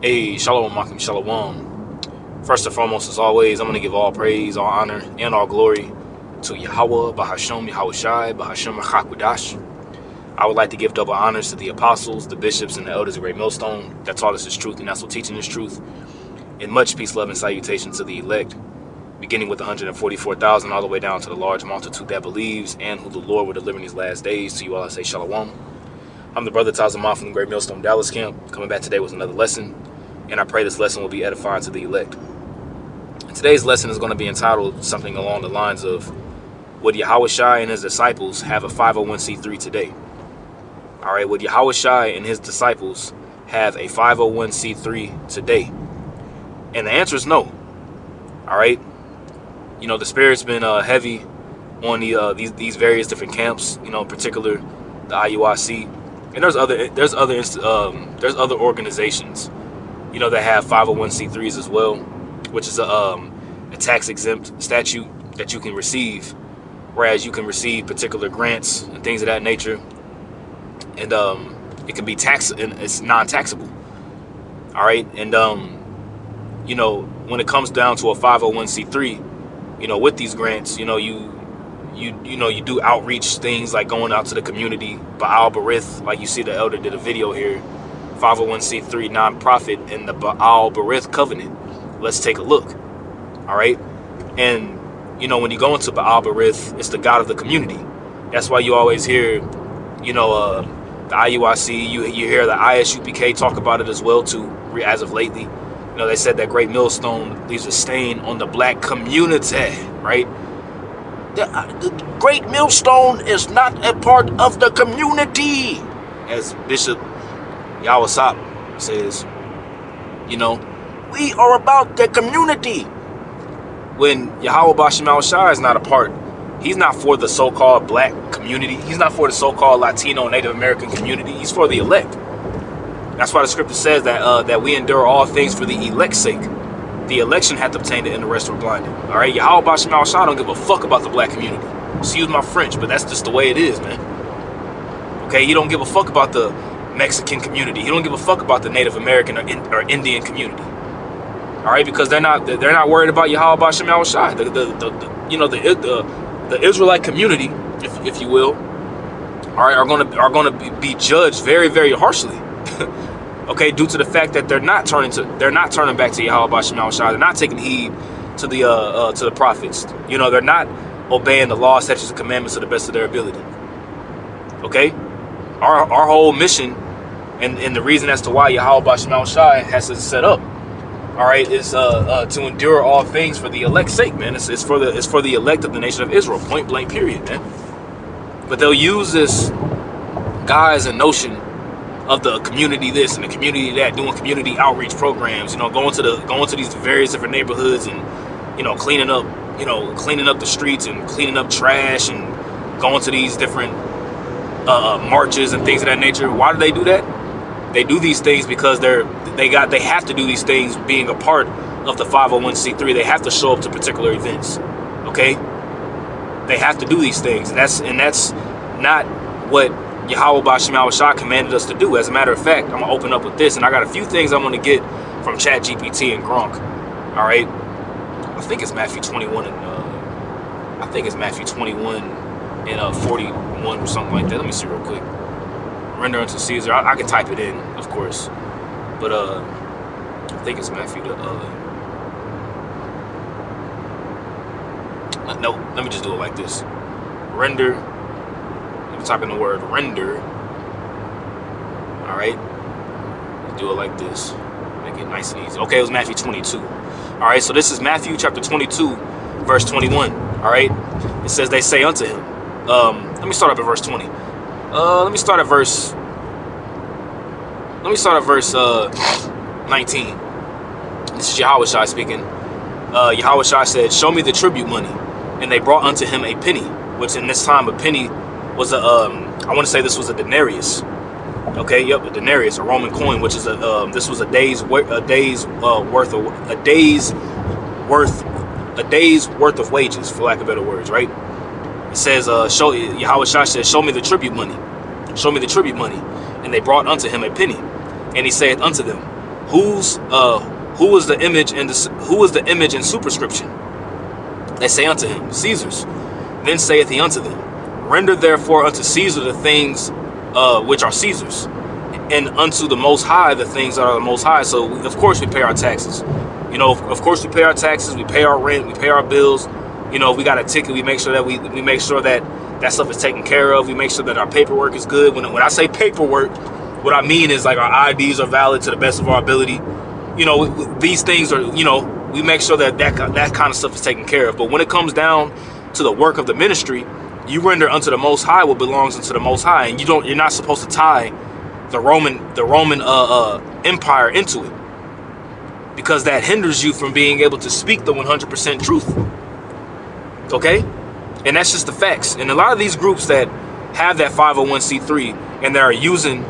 Hey, shalom, Makim, shalom. First and foremost, as always, I'm going to give all praise, all honor, and all glory to Yahweh, Bahashem, Yahawashi, Bahashem, Hakudash. I would like to give double honors to the apostles, the bishops, and the elders of Great Millstone that taught us this truth and also teaching this truth. And much peace, love, and salutation to the elect, beginning with 144,000 all the way down to the large multitude that believes and who the Lord will deliver in these last days. To you all I say shalom. I'm the brother Tazamah from the Great Millstone Dallas camp, coming back today with another lesson. And I pray this lesson will be edifying to the elect. And today's lesson is going to be entitled something along the lines of, would Yahawashi and his disciples have a 501c3 today? All right, would Yahawashi and his disciples have a 501c3 today? And the answer is no. All right. You know, the Spirit's been heavy on these various different camps, you know, in particular the IUIC. And there's other organizations, you know, that have 501c3s as well, which is a tax exempt statute that you can receive, whereas you can receive particular grants and things of that nature, and it can be and it's non-taxable. All right, and you know, when it comes down to a 501c3, you know, with these grants, you know, you do outreach things like going out to the community, Baal Barith, like you see the elder did a video here, 501c3 nonprofit in the Baal Barith covenant. Let's take a look. All right. And, you know, when you go into Baal Barith, it's the God of the community. That's why you always hear, you know, the IUIC, you hear the ISUPK talk about it as well, too, as of lately. You know, they said that Great Millstone leaves a stain on the black community, right? The Great Millstone is not a part of the community, as Bishop Yahawashi says. You know, we are about the community. When Yahweh Bashem Al-Shai is not a part, he's not for the so-called black community. He's not for the so-called Latino Native American community. He's for the elect. That's why the scripture says that we endure all things for the elect's sake. The election had to obtain it and the rest were blinded. All right, Yahweh Bashem Al-Shai don't give a fuck about the black community. Excuse my French, but that's just the way it is, man. Okay, he don't give a fuck about the Mexican community. He don't give a fuck about the Native American or Indian community. All right, because they're not worried about Yahweh Bashem Al-Shai. The Israelite community, if you will, all right, are gonna be judged very, very harshly. Okay, due to the fact that they're not turning back to Yahweh Bashem Al-Shai. They're not taking heed to the prophets. You know, they're not obeying the law, statutes, and commandments to the best of their ability. Okay, our whole mission and the reason as to why Yahweh Bashem Al-Shai has to set up, all right, is to endure all things for the elect's sake, man. It's for the elect of the nation of Israel, point blank, period, man. But they'll use this guise and notion of the community this and the community that, doing community outreach programs, you know, going to these various different neighborhoods and, you know, cleaning up the streets and cleaning up trash and going to these different marches and things of that nature. Why do they do that? They do these things because they have to do these things being a part of the 501c3. They have to show up to particular events. Okay? They have to do these things. And that's not what Yahweh Bashem Al-Shai commanded us to do. As a matter of fact, I'm going to open up with this, and I got a few things I'm going to get from ChatGPT and GROK. All right? I think it's Matthew 21 and 41 or something like that. Let me see real quick. Render unto Caesar. I can type it in, of course. But I think it's Matthew no, let me just do it like this. Render. Type in the word render. All right, do it like this, make it nice and easy. Okay, it was Matthew 22. All right, so this is Matthew chapter 22 verse 21. All right, it says, they say unto him, let me start up at verse 20. Let me start at verse 19. This is Yahawashi speaking. Yahawashi said, show me the tribute money. And they brought unto him a penny, which in this time a penny was I want to say this was a denarius. Okay, yep, a denarius, a Roman coin, which is this was a day's worth of wages, for lack of better words, right? It says, Yahawashi says, show me the tribute money. Show me the tribute money. And they brought unto him a penny. And he saith unto them, Who is the image and who is the image and superscription? They say unto him, Caesar's. Then saith he unto them, render therefore unto Caesar the things which are Caesar's, and unto the Most High the things that are the Most High. So of course we pay our taxes. You know, of course we pay our taxes, we pay our rent, we pay our bills. You know, if we got a ticket, we make sure that we make sure that that stuff is taken care of. We make sure that our paperwork is good. When I say paperwork, what I mean is like our IDs are valid to the best of our ability. You know, these things are, you know, we make sure that that kind of stuff is taken care of. But when it comes down to the work of the ministry, you render unto the Most High what belongs unto the Most High, and you're not supposed to tie the Roman Empire into it, because that hinders you from being able to speak the 100% truth. Okay, and that's just the facts. And a lot of these groups that have that 501c3 and they're using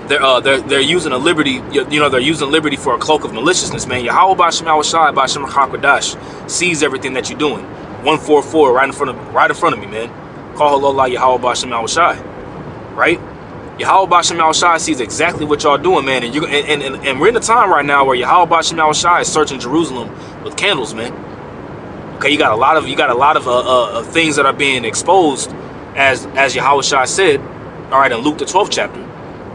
using a liberty, you know, they're using liberty for a cloak of maliciousness, man. Yahawashi Ba'Shem Hakwadash sees everything that you're doing. 144 right in front of me, man. Call Halola Yahawashi, right? Yahawashi sees exactly what y'all doing, man. And we're in a time right now where Yahawashi is searching Jerusalem with candles, man. Okay, you got a lot of things that are being exposed, as Yahawashi said. All right, in Luke the 12th chapter.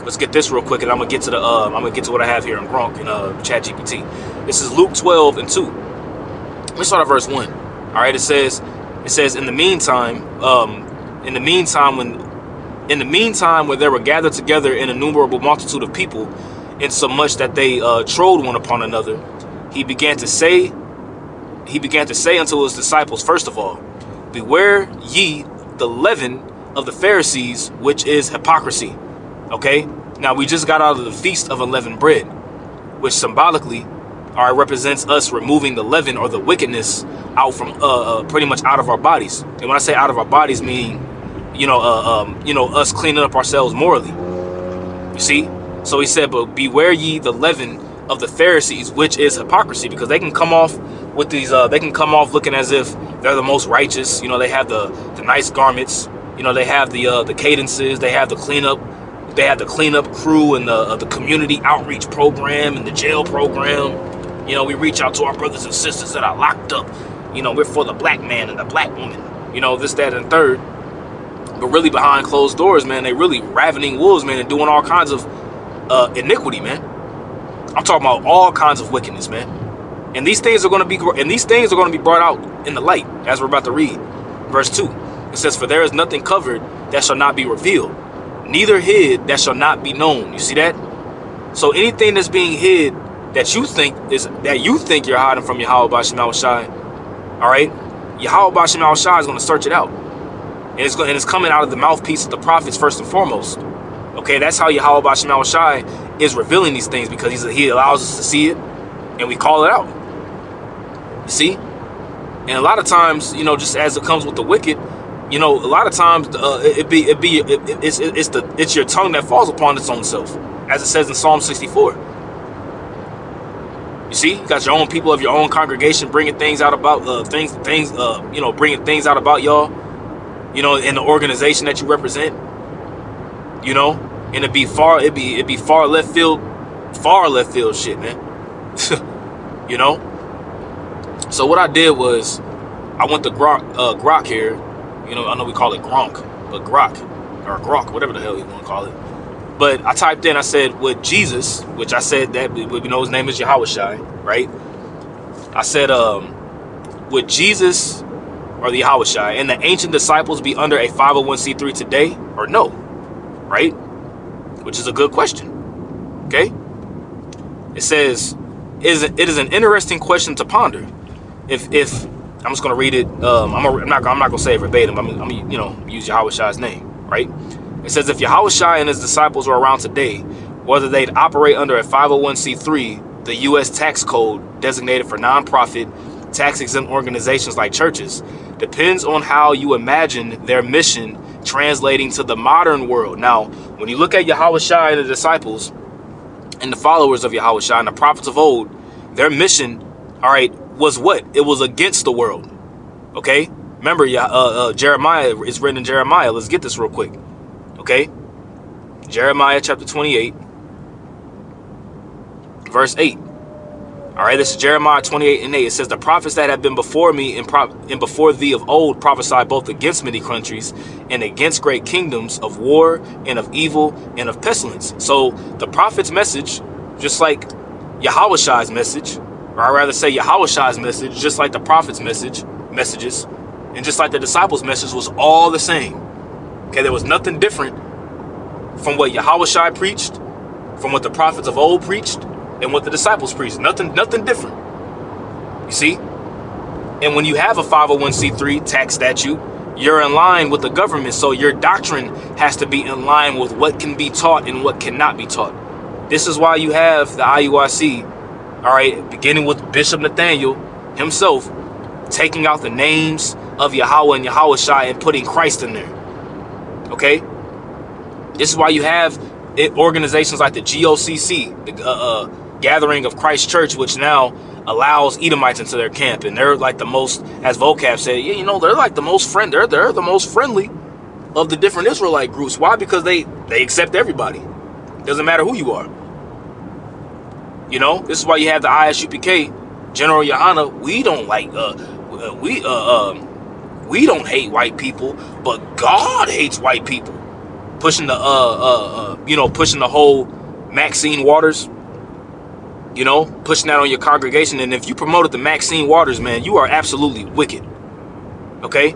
Let's get this real quick, and I'm gonna get to what I have here in GROK in ChatGPT. This is Luke 12 and 2. Let me start at verse 1. All right, it says in the meantime when there were gathered together an innumerable multitude of people, insomuch that they trode one upon another, he began to say unto his disciples, first of all, beware ye the leaven of the Pharisees, which is hypocrisy. Okay, now we just got out of the feast of unleavened bread, which symbolically represents us removing the leaven or the wickedness out from pretty much out of our bodies. And when I say out of our bodies, meaning us cleaning up ourselves morally. You see, so he said, but beware ye the leaven of the Pharisees, which is hypocrisy, because they can come off with these they can come off looking as if they're the most righteous. You know, they have the nice garments, you know, they have the cadences, they have the cleanup crew, and the community outreach program and the jail program. You know, we reach out to our brothers and sisters that are locked up. You know, we're for the black man and the black woman, you know, this, that, and third. But really behind closed doors, man, they really ravening wolves, man, and doing all kinds of iniquity, man. I'm talking about all kinds of wickedness, man. And these things are going to be brought out in the light, as we're about to read. Verse 2. It says, for there is nothing covered that shall not be revealed, neither hid that shall not be known. You see that? So anything that's being hid that you think you're hiding from Yahweh Ba'Shem Shai, all right, Yahweh Ba'Shem Shai is going to search it out. And it's coming out of the mouthpiece of the prophets first and foremost. Okay, that's how Yahweh Ba'Shem Shai is revealing these things, because he allows us to see it and we call it out. You see? And a lot of times, you know, just as it comes with the wicked, you know, a lot of times it's your tongue that falls upon its own self, as it says in Psalm 64. You see, you got your own people of your own congregation bringing things out about bringing things out about y'all, you know, in the organization that you represent. You know, and it'd be far left field shit, man. You know. So what I did was I went to GROK here. You know, I know we call it GROK, but GROK, whatever the hell you want to call it. But I typed in, I said, with Jesus, which I said that, we know his name is Yahawashi, right? I said, would Jesus or the Yahawashi and the ancient disciples be under a 501c3 today or no? Right? Which is a good question. Okay? It says, it is an interesting question to ponder. If I'm just gonna read it. I'm not gonna say it verbatim. I'm you know, use Yahawashi's name, right? It says, if Yahawashi and his disciples were around today, whether they'd operate under a 501c3, the U.S. tax code designated for nonprofit, tax-exempt organizations like churches, depends on how you imagine their mission translating to the modern world. Now, when you look at Yahawashi and the disciples and the followers of Yahawashi and the prophets of old, their mission, all right, was what? It was against the world. Okay? Remember, Jeremiah is written in Jeremiah. Let's get this real quick. Okay? Jeremiah chapter 28, verse 8. All right, this is Jeremiah 28:8. It says, the prophets that have been before me and before thee of old prophesied both against many countries and against great kingdoms, of war and of evil and of pestilence. So the prophet's message, just like Yahawashi's message, or I'd rather say Yahawashi's message, just like the prophet's messages, and just like the disciples' message, was all the same. Okay, there was nothing different from what Yahawashi preached, from what the prophets of old preached, and what the disciples preached. Nothing different. You see? And when you have a 501c3 tax statute, you're in line with the government, so your doctrine has to be in line with what can be taught and what cannot be taught. This is why you have the IUIC, all right, beginning with Bishop Nathaniel himself, taking out the names of Yahweh and Yahawashi and putting Christ in there. Okay? This is why you have organizations like the GOCC, the Gathering of Christ Church, which now allows Edomites into their camp, and they're like the most, as Vocab said, yeah, you know, they're like the most they're the most friendly of the different Israelite groups. Why? Because they accept everybody. Doesn't matter who you are. You know, this is why you have the ISUPK, General Yohana. We don't like we don't hate white people, but God hates white people. Pushing the pushing the whole Maxine Waters, you know, pushing that on your congregation. And if you promoted the Maxine Waters, man, you are absolutely wicked. Okay?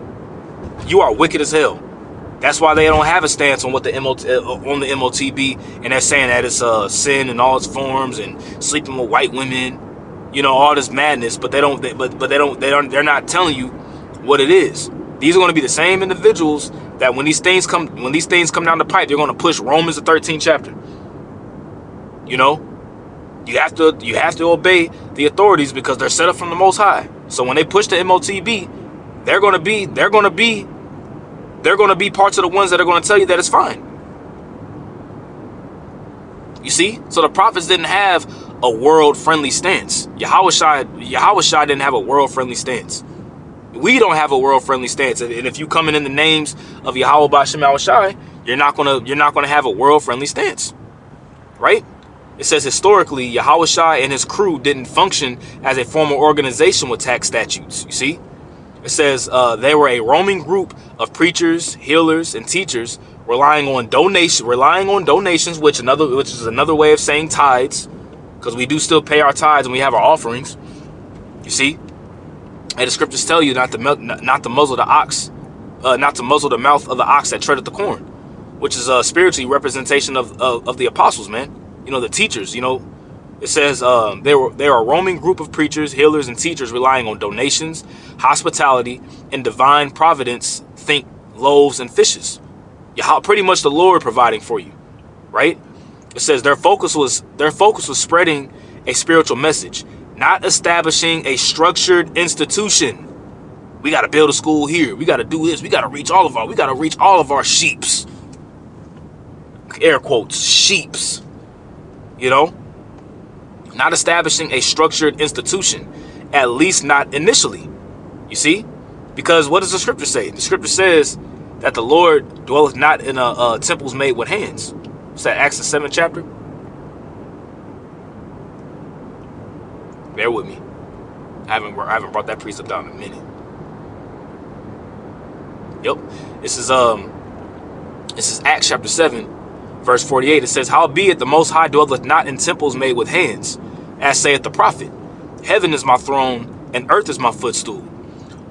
You are wicked as hell. That's why they don't have a stance on what the MOTB, and they're saying that it's sin in all its forms and sleeping with white women, you know, all this madness. But they're not telling you what it is. These are going to be the same individuals that when these things come down the pipe, they're going to push Romans the 13th chapter. You know, you have to obey the authorities because they're set up from the Most High. So when they push the MOTB, they're going to be parts of the ones that are going to tell you that it's fine. You see? So the prophets didn't have a world-friendly stance. Yahawashi didn't have a world-friendly stance. We don't have a world-friendly stance. And if you come in the names of Yahweh B'Shem Yahawashi, you're not gonna have a world-friendly stance. Right? It says historically, Yahawashi and his crew didn't function as a formal organization with tax statutes. You see? It says they were a roaming group of preachers, healers, and teachers relying on donations, which is another way of saying tithes, because we do still pay our tithes and we have our offerings. You see? And the scriptures tell you not to muzzle the mouth of the ox that treadeth the corn, which is a spiritually representation of the apostles, man. You know, the teachers. You know, it says they are a roaming group of preachers, healers, and teachers relying on donations, hospitality, and divine providence. Think loaves and fishes. Pretty much the Lord providing for you, right? It says their focus was spreading a spiritual message, not establishing a structured institution. We got to build a school here. We got to do this. We got to reach all of our sheeps. Air quotes, sheeps. You know, not establishing a structured institution, at least not initially. You see, because what does the scripture say? The scripture says that the Lord dwelleth not in temples made with hands. What's that? Acts the 7th chapter. Bear with me. I haven't brought that precept down in a minute. Yep. This is Acts chapter 7, verse 48. It says, howbeit the Most High dwelleth not in temples made with hands, as saith the prophet. Heaven is my throne, and earth is my footstool.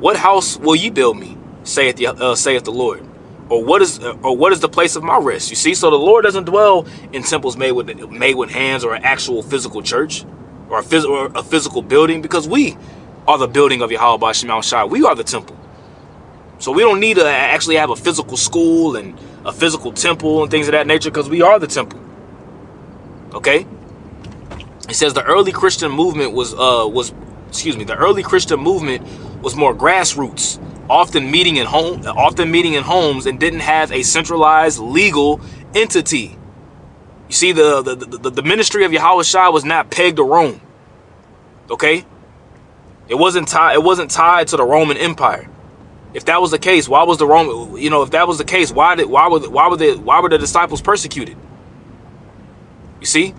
What house will ye build me, saith the Lord? Or what is the place of my rest? You see, so the Lord doesn't dwell in temples made with hands, or an actual physical church, or a physical building, because we are the building of Yahweh B'Shem Yahawashi. We are the temple. So we don't need to actually have a physical school and a physical temple and things of that nature, because we are the temple. Okay? It says the early Christian movement was more grassroots, often meeting in homes, and didn't have a centralized legal entity. You see, the ministry of Yahawashi was not pegged to Rome. Okay? It wasn't tied to the Roman Empire. If that was the case, why was the Roman? You know, if that was the case, why were the disciples persecuted? You see,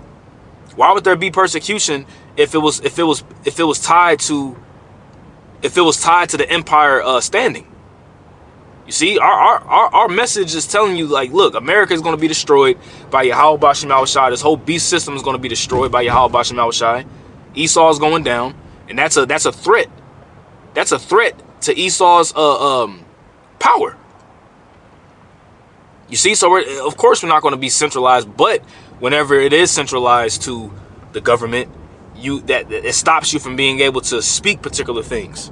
Why would there be persecution if it was tied to the empire standing? You see, our message is telling you, like, look, America is going to be destroyed by Yahawashi Yahawashi. This whole beast system is going to be destroyed by Yahawashi Yahawashi. Esau is going down, and that's a threat. That's a threat to Esau's power. You see, so of course we're not going to be centralized, but whenever it is centralized to the government, it stops you from being able to speak particular things.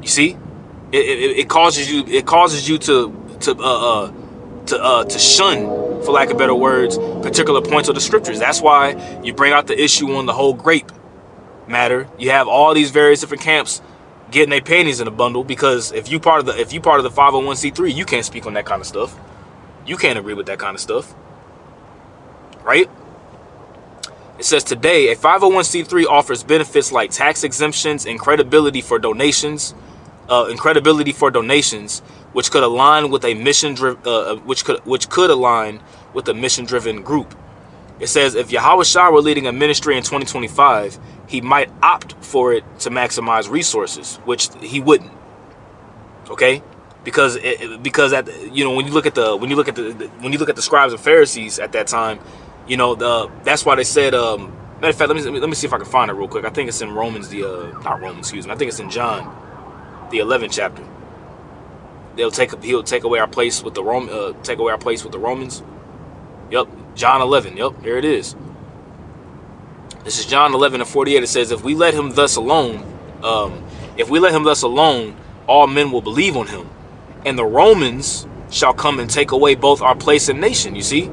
You see, it causes you to shun, for lack of better words, particular points of the scriptures. That's why you bring out the issue on the whole grape matter. You have all these various different camps getting their panties in a bundle, because if you part of the 501c3, you can't speak on that kind of stuff. You can't agree with that kind of stuff, right? It says today a 501c3 offers benefits like tax exemptions and credibility for donations, which could align with a mission-driven group. It says if Yahawashi were leading a ministry in 2025, he might opt for it to maximize resources, which he wouldn't. Okay, because when you look at the scribes and Pharisees at that time, that's why they said. Matter of fact, let me see if I can find it real quick. I think it's in Romans, not Romans, excuse me. I think it's in John, the 11th chapter. He'll take away our place with the Romans. Yep, John 11. Yep, here it is. This is John 11:48. It says, if we let him thus alone, all men will believe on him, and the Romans shall come and take away both our place and nation. You see,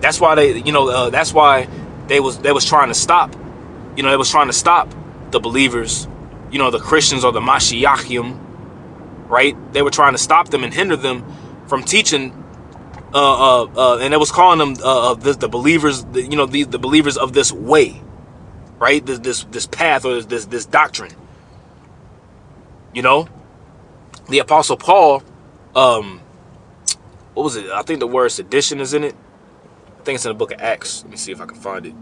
that's why they was trying to stop, the believers, the Christians or the Mashiachim, right? They were trying to stop them and hinder them from teaching, and it was calling them the believers, the believers of this way, right? This path, or this doctrine. The Apostle Paul, what was it? I think the word sedition is in it. I think it's in the book of Acts. Let me see if I can find it.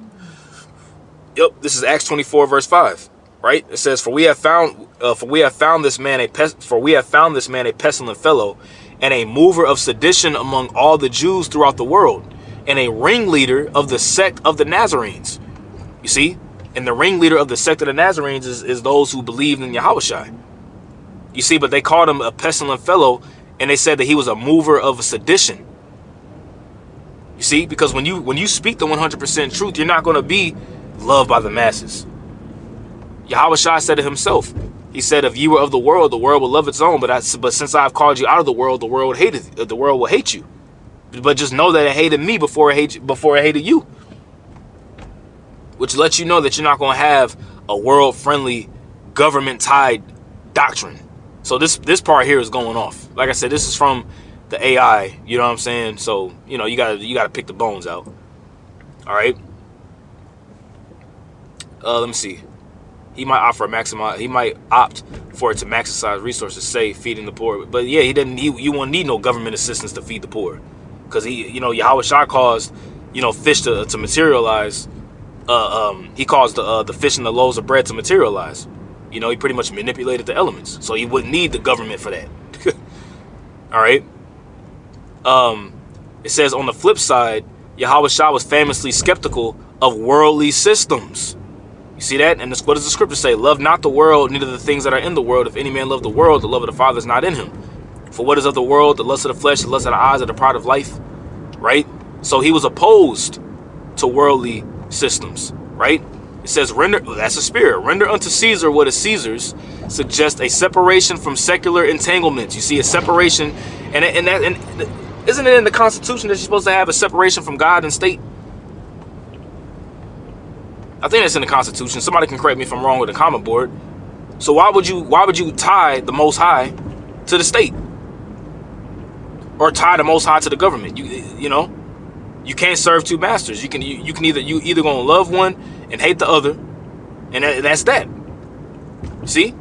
Yep, this is Acts 24 verse 5. Right? It says, for we have found this man a pestilent fellow, and a mover of sedition among all the Jews throughout the world, and a ringleader of the sect of the Nazarenes. You see, and the ringleader of the sect of the Nazarenes is those who believed in Yahawashi. You see, but they called him a pestilent fellow, and they said that he was a mover of sedition. You see, because when you speak the 100% truth, you're not going to be loved by the masses. Yahawashi said it himself. He said, if you were of the world will love its own. But since I've called you out of the world will hate you. But just know that it hated me before it hated you. Which lets you know that you're not going to have a world-friendly, government-tied doctrine. So this part here is going off. Like I said, this is from the AI. You know what I'm saying? So you gotta pick the bones out. All right. Let me see. He might opt for it to maximize resources, say feeding the poor. But yeah, you won't need no government assistance to feed the poor, because Yahawashi caused fish to materialize. He caused the fish and the loaves of bread to materialize. He pretty much manipulated the elements, so he wouldn't need the government for that. All right. It says on the flip side, Yahawashi was famously skeptical of worldly systems. You see that? And what does the scripture say? Love not the world, neither the things that are in the world. If any man love the world, the love of the Father is not in him. For what is of the world? The lust of the flesh, the lust of the eyes, and the pride of life. Right? So he was opposed to worldly systems. Right? It says, render, that's a spirit. Render unto Caesar what is Caesar's, suggests a separation from secular entanglements. You see, a separation, and isn't it in the Constitution that you're supposed to have a separation from God and state? I think that's in the Constitution. Somebody can correct me if I'm wrong with the comment board. So why would you tie the Most High to the state, or tie the Most High to the government? You can't serve two masters. You either gonna love one and hate the other, and that's that. See,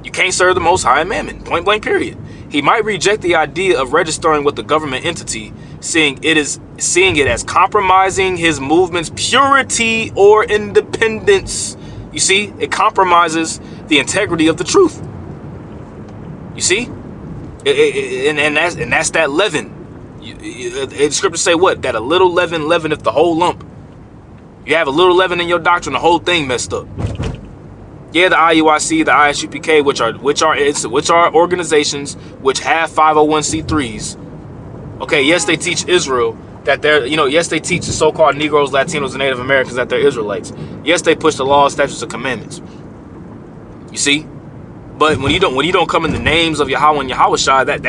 you can't serve the Most High and Mammon. Point blank. Period. He might reject the idea of registering with the government entity, seeing it as compromising his movement's purity or independence. You see, it compromises the integrity of the truth. You see, and that's that leaven. The scriptures say what? That a little leaven leaveneth the whole lump. You have a little leaven in your doctrine, the whole thing messed up. Yeah, the IUIC, the ISUPK, which are organizations which have 501c3s. Okay, yes, they teach Israel that they're, yes, they teach the so-called Negroes, Latinos, and Native Americans that they're Israelites. Yes, they push the laws, statutes, and commandments. You see, but when you don't come in the names of Yahweh and Yahawashi, that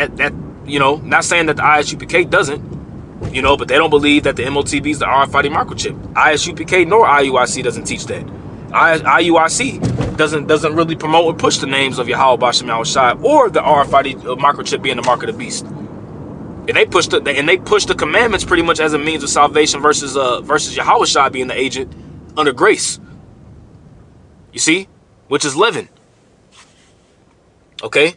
not saying that the ISUPK doesn't. But they don't believe that the MOTB is the RFID microchip. ISUPK nor IUIC doesn't teach that. IUIC doesn't really promote or push the names of Yahweh Bashem Yahawashi or the RFID microchip being the mark of the beast. And they push the commandments pretty much as a means of salvation versus Yahawashi being the agent under grace. You see, which is leaven. Okay,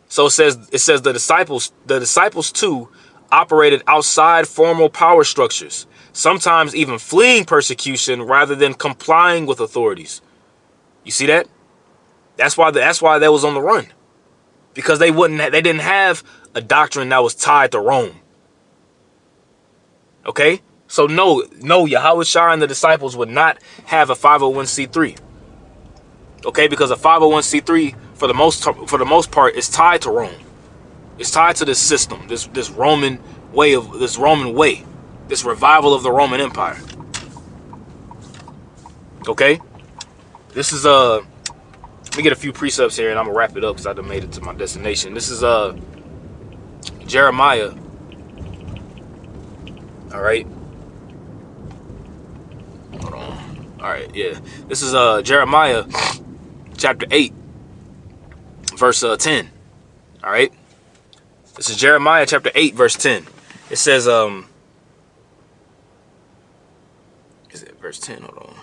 so it says the disciples too operated outside formal power structures, sometimes even fleeing persecution rather than complying with authorities. You see that? That's why they was on the run, because they didn't have a doctrine that was tied to Rome. Okay, so no, Yahawashi and the disciples would not have a 501c3. Okay, because a 501c3 for the most part is tied to Rome. It's tied to this system, this Roman way, this revival of the Roman Empire. Okay, this is let me get a few precepts here, and I'm gonna wrap it up because I done made it to my destination. This is Jeremiah. All right, hold on. All right, yeah, this is Jeremiah chapter 8, verse 10. All right. This is Jeremiah chapter 8, verse 10. It says, is it verse 10? Hold on.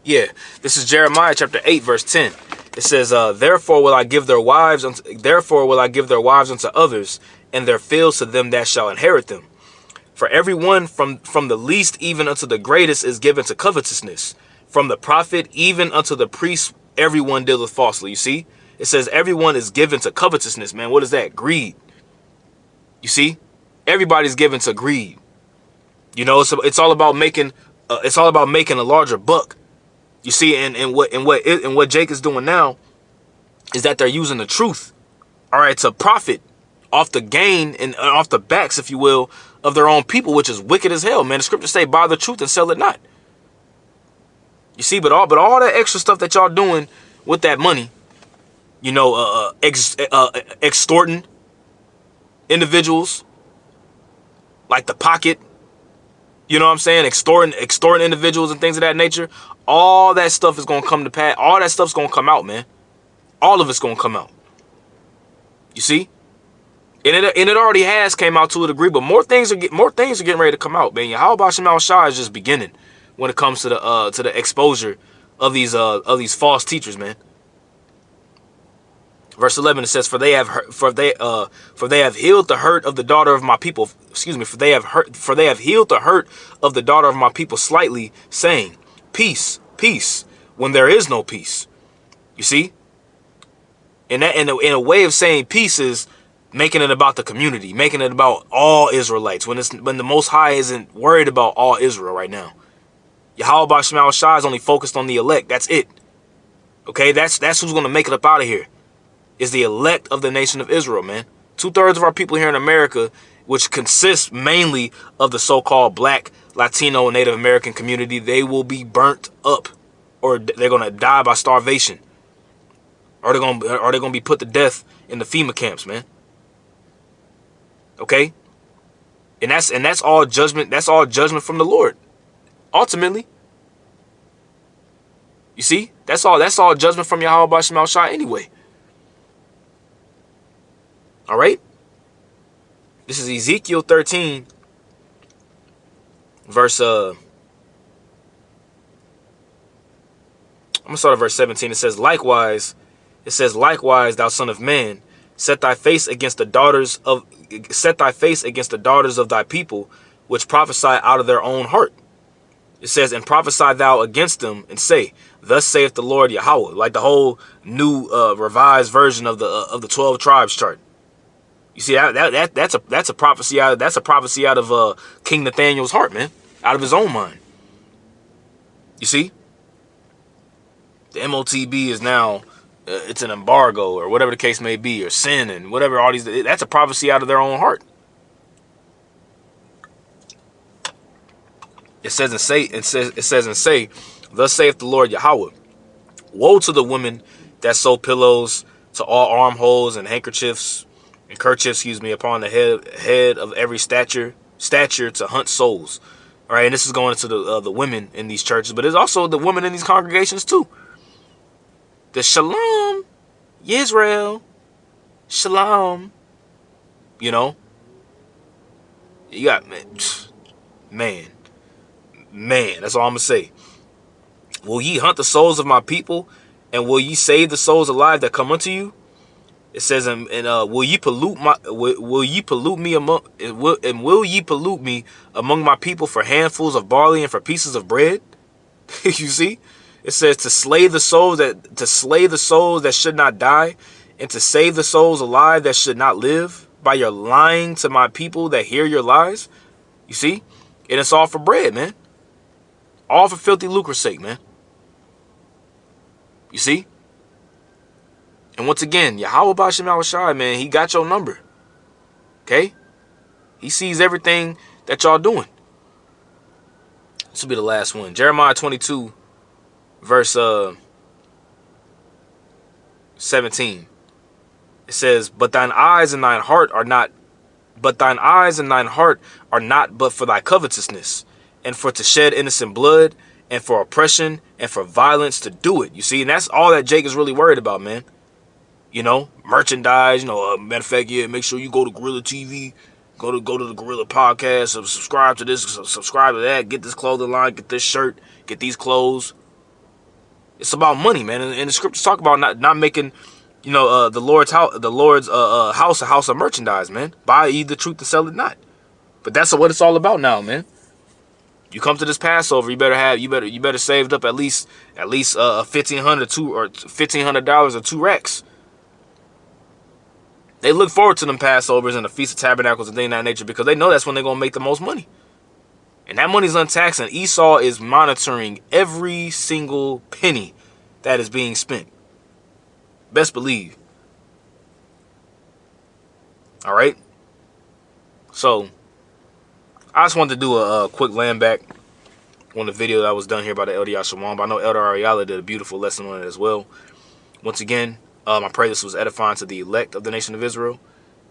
Yeah, this is Jeremiah chapter 8, verse 10. It says, therefore will I give their wives unto others, and their fields to them that shall inherit them. For everyone from the least even unto the greatest is given to covetousness. From the prophet even unto the priest, everyone dealeth falsely. You see? It says everyone is given to covetousness, man. What is that? Greed. You see, everybody's given to greed. It's all about making a larger buck. You see, and what Jake is doing now is that they're using the truth, all right, to profit off the gain and off the backs, if you will, of their own people, which is wicked as hell, man. The scriptures say, buy the truth and sell it not. You see, but all that extra stuff that y'all doing with that money. Extorting individuals like the pocket, you know what I'm saying? Extorting individuals and things of that nature. All that stuff is going to come to pass. All that stuff's going to come out, man. All of it's going to come out. You see? And it already has came out to a degree, but more things are getting ready to come out, man. Yahweh Bashem Yahawashi is just beginning when it comes to the exposure of these false teachers, man. Verse 11, it says, for they have healed the hurt of the daughter of my people. Excuse me. For they have healed the hurt of the daughter of my people slightly, saying, peace, peace, when there is no peace. You see? And that in a way of saying peace is making it about the community, making it about all Israelites, when the Most High isn't worried about all Israel right now. Yahweh Bashem Yahawashi is only focused on the elect. That's it. Okay, that's who's gonna make it up out of here. Is the elect of the nation of Israel, man. 2/3 of our people here in America, which consists mainly of the so-called Black, Latino, and Native American community, they will be burnt up, or they're gonna die by starvation, or they're gonna be put to death in the FEMA camps, man. Okay, and that's all judgment. That's all judgment from the Lord, ultimately. You see, that's all judgment from Yahweh Bashem Yahawashi anyway. All right. This is Ezekiel 13, verse I'm gonna start at verse 17. It says, likewise, It says, likewise, thou son of man, set thy face against the daughters of thy people, which prophesy out of their own heart. It says, and prophesy thou against them, and say, thus saith the Lord Yahweh, like the whole new revised version of the 12 tribes chart. You see, that's a prophecy out of King Nathaniel's heart, man, out of his own mind. You see, the MOTB is now it's an embargo or whatever the case may be, or sin and whatever. All these, that's a prophecy out of their own heart. It says and say, thus saith the Lord Yahweh, woe to the women that sew pillows to all armholes and handkerchiefs and kerchiefs, upon the head of every stature to hunt souls. All right, and this is going into the women in these churches, but it's also the women in these congregations too. The shalom, Yisrael, shalom. You got man. That's all I'm gonna say. Will ye hunt the souls of my people, and will ye save the souls alive that come unto you? It says, and will ye pollute me among my people for handfuls of barley and for pieces of bread? You see, it says to slay the souls that should not die, and to save the souls alive that should not live, by your lying to my people that hear your lies. You see, and it's all for bread, man. All for filthy lucre's sake, man. You see? And once again, Yahweh B'Shem Yahawashi, man, he got your number. Okay? He sees everything that y'all doing. This will be the last one. Jeremiah 22, verse 17. It says, But thine eyes and thine heart are not but for thy covetousness, and for to shed innocent blood, and for oppression, and for violence to do it. You see, and that's all that Jake is really worried about, man. Merchandise, matter of fact, yeah, make sure you go to Gorilla TV, go to the Gorilla Podcast, subscribe to this, subscribe to that, get this clothing line, get this shirt, get these clothes. It's about money, man. And the scriptures talk about not making, the Lord's house a house of merchandise, man. Buy ye the truth and sell it not. But that's what it's all about now, man. You come to this Passover, you better saved up at least $1,500 or 2 racks. They look forward to them Passovers and the Feast of Tabernacles and things of that nature because they know that's when they're going to make the most money. And that money's untaxed, and Esau is monitoring every single penny that is being spent. Best believe. All right? So, I just wanted to do a quick land back on the video that was done here by the Elder Yashawam. But I know Elder Ariala did a beautiful lesson on it as well. Once again, I pray this was edifying to the elect of the nation of Israel.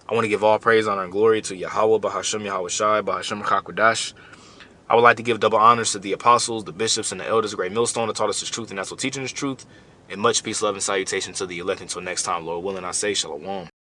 I want to give all praise, honor, and glory to Yahweh, B'Hashem Yahawashi, B'Hashem Chakwadash. I would like to give double honors to the apostles, the bishops, and the elders, a great millstone that taught us this truth and that's what teaching this truth. And much peace, love, and salutation to the elect until next time, Lord willing, I say shalom.